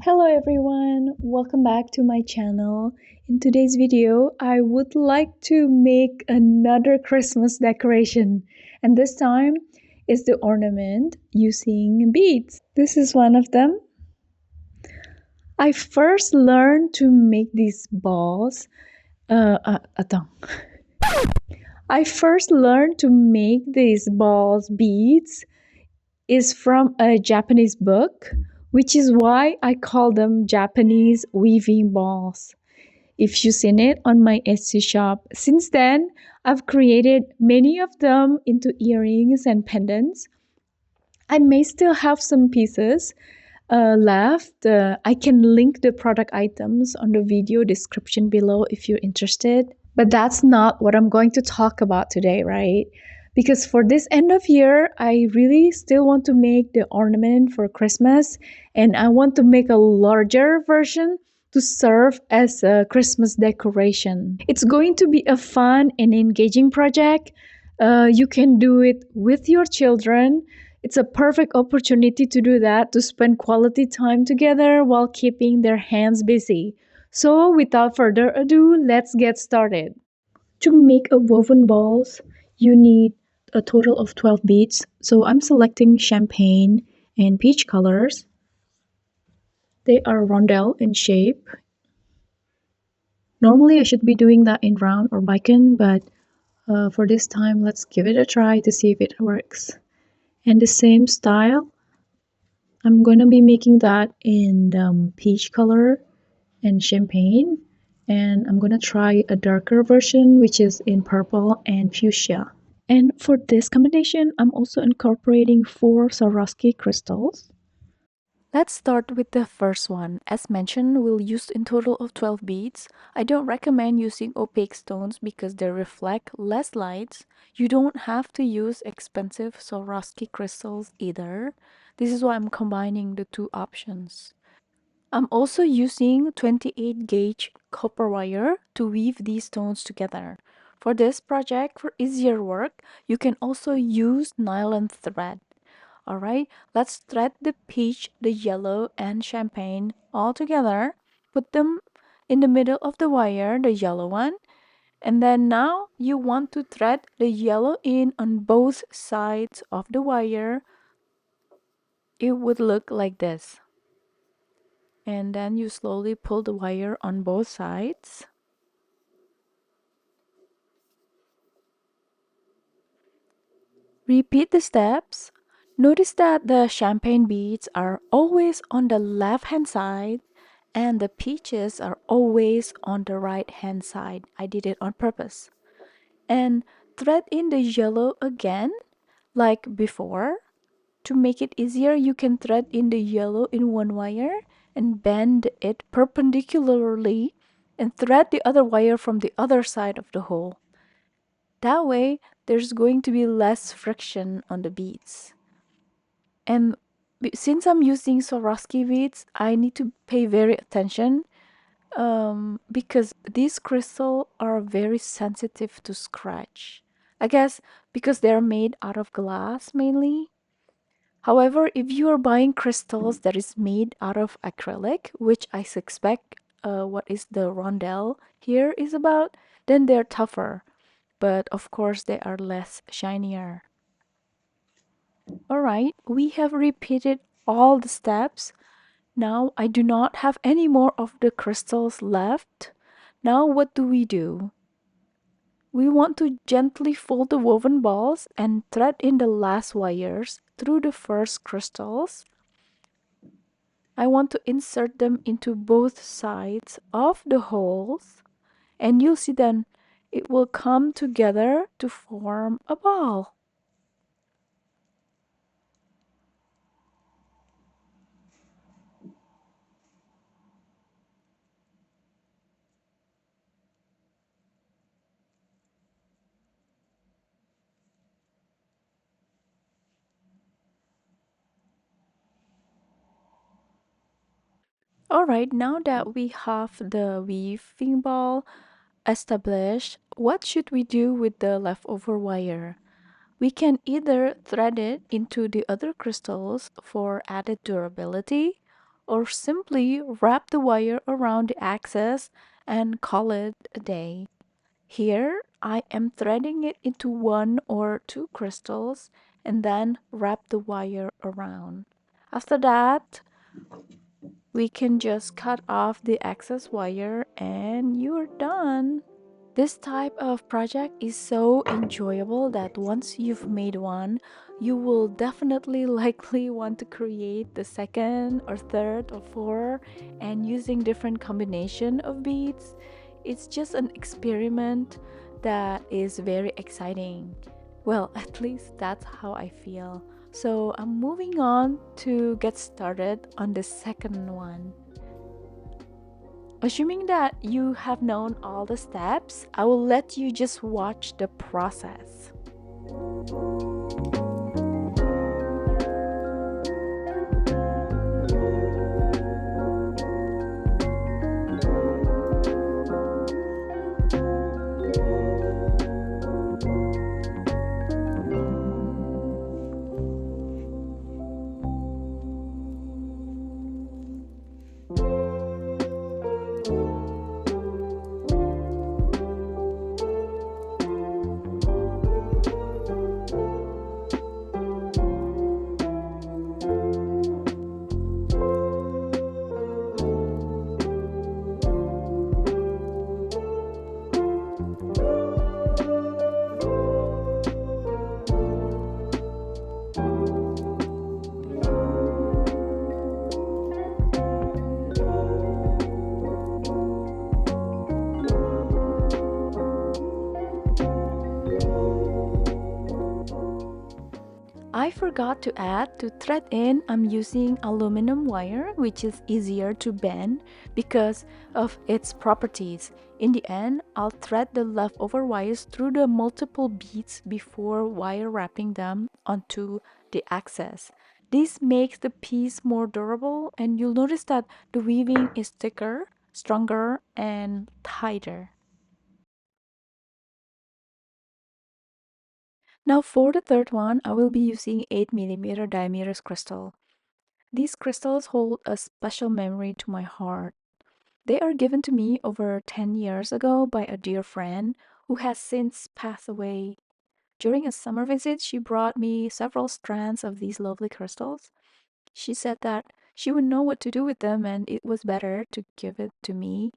Hello everyone, welcome back to my channel. In today's video, I would like to make another Christmas decoration, and this time is the ornament using beads. This is one of them. I first learned to make these balls. Attends. I first learned to make these balls beads is from a Japanese book, which is why I call them Japanese weaving balls. If you've seen it on my Etsy shop, since then I've created many of them into earrings and pendants. I may still have some pieces left. I can link the product items on the video description below if you're interested. But that's not what I'm going to talk about today, right? Because for this end of year, I really still want to make the ornament for Christmas, and I want to make a larger version to serve as a Christmas decoration. It's going to be a fun and engaging project. You can do it with your children. It's a perfect opportunity to do that, to spend quality time together while keeping their hands busy. So, without further ado, let's get started. To make a woven balls, you need a total of 12 beads. So, I'm selecting champagne and peach colors. They are rondelle in shape. Normally, I should be doing that in round or bicon, but for this time, let's give it a try to see if it works. And the same style, I'm going to be making that in peach color and champagne, and I'm gonna try a darker version which is in purple and fuchsia. And for this combination, I'm also incorporating 4 Swarovski crystals. Let's start with the first one. As mentioned, we'll use in total of 12 beads. I don't recommend using opaque stones because they reflect less lights. You don't have to use expensive Swarovski crystals either. This is why I'm combining the two options. I'm also using 28 gauge copper wire to weave these stones together. For this project, for easier work, you can also use nylon thread. Alright, let's thread the peach, the yellow, and champagne all together. Put them in the middle of the wire, the yellow one. And then now you want to thread the yellow in on both sides of the wire. It would look like this. And then you slowly pull the wire on both sides. Repeat the steps. Notice that the champagne beads are always on the left hand side and the peaches are always on the right hand side. I did it on purpose. And thread in the yellow again, like before. To make it easier, you can thread in the yellow in one wire and bend it perpendicularly and thread the other wire from the other side of the hole. That way, there's going to be less friction on the beads. And since I'm using Swarovski beads, I need to pay very attention because these crystals are very sensitive to scratch. I guess because they're made out of glass mainly. However, if you are buying crystals that is made out of acrylic, which I suspect what is the rondelle here is about, then they're tougher. But of course, they are less shinier. Alright, we have repeated all the steps. Now I do not have any more of the crystals left. Now what do? We want to gently fold the woven balls and thread in the last wires through the first crystals. I want to insert them into both sides of the holes, and you'll see then it will come together to form a ball. Alright, now that we have the weaving ball established, what should we do with the leftover wire? We can either thread it into the other crystals for added durability, or simply wrap the wire around the axis and call it a day. Here, I am threading it into one or two crystals and then wrap the wire around. After that, we can just cut off the excess wire and you're done. This type of project is so enjoyable that once you've made one, you will definitely likely want to create the second or third or fourth and using different combination of beads. It's just an experiment that is very exciting. Well, at least that's how I feel. So I'm moving on to get started on the second one. Assuming that you have known all the steps, I will let you just watch the process. I forgot to add to thread in I'm using aluminum wire which is easier to bend because of its properties. In the end, I'll thread the leftover wires through the multiple beads before wire wrapping them onto the axis. This makes the piece more durable and you'll notice that the weaving is thicker, stronger, and tighter. Now for the third one, I will be using 8 mm diameter crystal. These crystals hold a special memory to my heart. They are given to me over 10 years ago by a dear friend who has since passed away. During a summer visit, she brought me several strands of these lovely crystals. She said that she would know what to do with them and it was better to give it to me.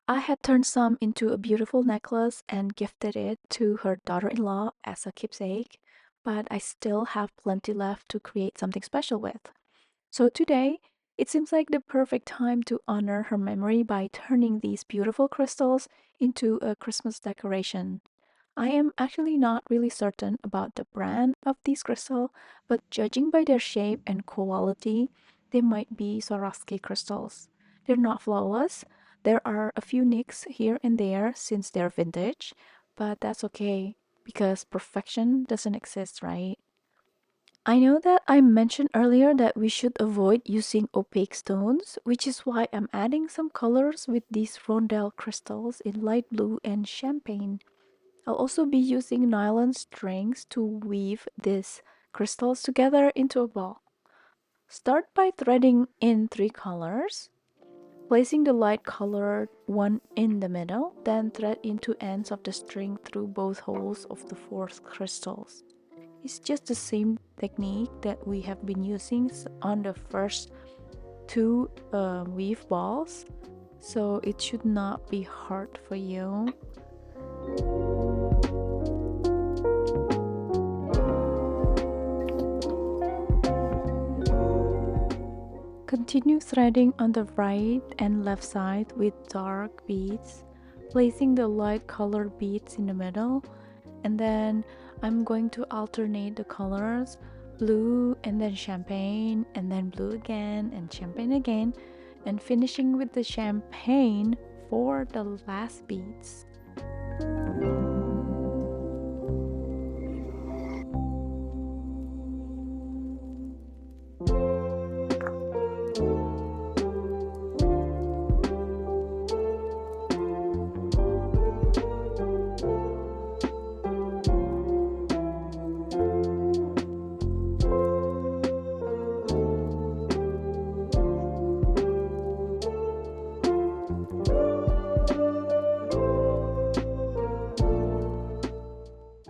I had turned some into a beautiful necklace and gifted it to her daughter in law as a keepsake, but I still have plenty left to create something special with. So today, it seems like the perfect time to honor her memory by turning these beautiful crystals into a Christmas decoration. I am actually not really certain about the brand of these crystals, but judging by their shape and quality, they might be Swarovski crystals. They're not flawless. There are a few nicks here and there since they're vintage, but that's okay because perfection doesn't exist, right? I know that I mentioned earlier that we should avoid using opaque stones, which is why I'm adding some colors with these rondelle crystals in light blue and champagne. I'll also be using nylon strings to weave these crystals together into a ball. Start by threading in three colors, placing the light colored one in the middle, then thread into ends of the string through both holes of the four crystals. It's just the same technique that we have been using on the first two weave balls, so it should not be hard for you. Continue threading on the right and left side with dark beads, placing the light colored beads in the middle, and then I'm going to alternate the colors, blue and then champagne and then blue again and champagne again, and finishing with the champagne for the last beads.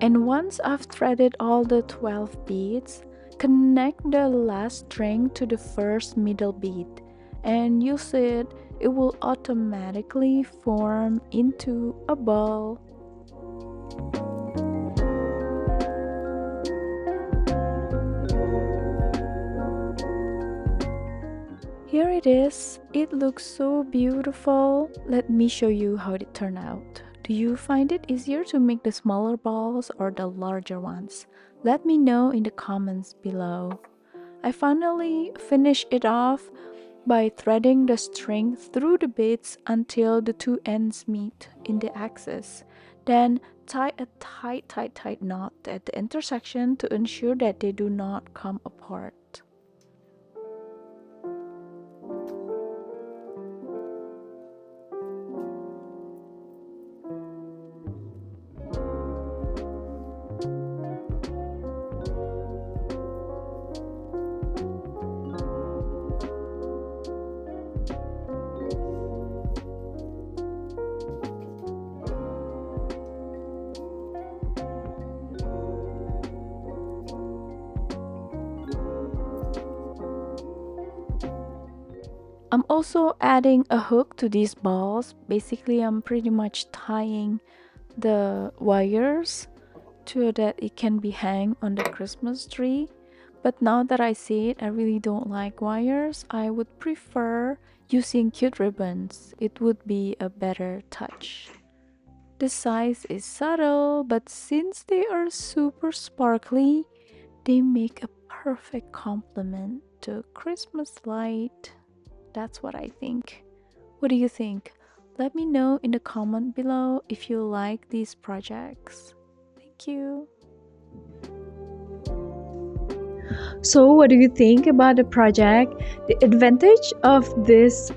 And once I've threaded all the 12 beads, connect the last string to the first middle bead, and you'll see it will automatically form into a ball. Here it is. It looks so beautiful. Let me show you how it turned out. Do you find it easier to make the smaller balls or the larger ones? Let me know in the comments below. I finally finished it off by threading the string through the beads until the two ends meet in the axis. Then tie a tight knot at the intersection to ensure that they do not come apart. I'm also adding a hook to these balls. Basically, I'm pretty much tying the wires so that it can be hung on the Christmas tree. But now that I see it, I really don't like wires. I would prefer using cute ribbons. It would be a better touch. The size is subtle, but since they are super sparkly, they make a perfect complement to Christmas light. That's what I think. What do you think? Let me know in the comment below if you like these projects. Thank you. So, what do you think about the project? The advantage of this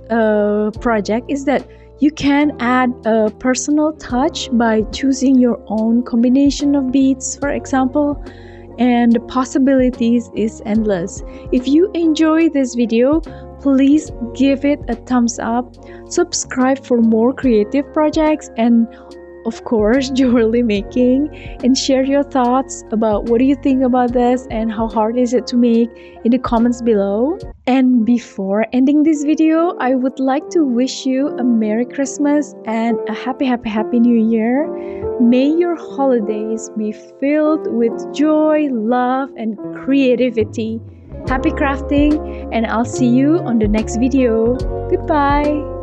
project is that you can add a personal touch by choosing your own combination of beads, for example, and the possibilities is endless. If you enjoy this video, please give it a thumbs up, subscribe for more creative projects, and of course jewelry making, and share your thoughts about what do you think about this and how hard is it to make in the comments below. And before ending this video, I would like to wish you a Merry Christmas and a happy New Year. May your holidays be filled with joy, love, and creativity. Happy crafting, and I'll see you on the next video. Goodbye.